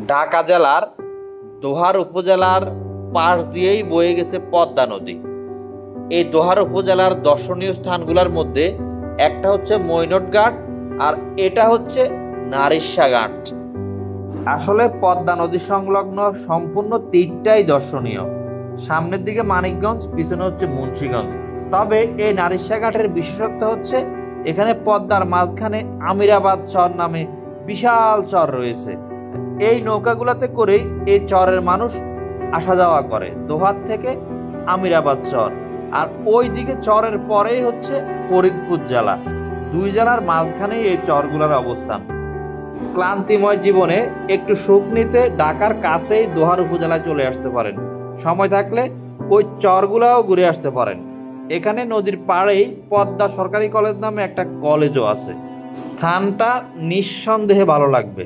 ঢাকা জেলার দোহার উপজেলার পাশ দিয়েই বয়ে গেছে পদ্মা নদী। এই দোহার উপজেলার দর্শনীয় স্থানগুলোর মধ্যে একটা হচ্ছে মৈনট ঘাট, আর এটা হচ্ছে নারিশা ঘাট। আসলে পদ্মা নদী সংলগ্ন সম্পূর্ণ তীরটাই দর্শনীয়। সামনের দিকে মানিকগঞ্জ, পিছনে হচ্ছে মুন্সিগঞ্জ। তবে এই নারিশা ঘাটের বিশেষত্ব হচ্ছে এখানে পদ্মার মাঝখানে আমিরাবাদ চর নামে বিশাল চর রয়েছে। এই নৌকাগুলোতে করেই এই চরের মানুষ আসা যাওয়া করে দোহার থেকে আমিরাবাদ চর। আর ওই দিকে চরের পরেই হচ্ছে ফরিদপুর জেলা। দুই জেলার মাঝখানেই এই চরগুলোর অবস্থান। ক্লান্তিময় জীবনে একটু সুখ নিতে ঢাকার কাছেই দোহার উপজেলায় চলে আসতে পারেন। সময় থাকলে ওই চরগুলাও ঘুরে আসতে পারেন। এখানে নদীর পাড়েই পদ্মা সরকারি কলেজ নামে একটা কলেজও আছে। স্থানটা নিঃসন্দেহে ভালো লাগবে।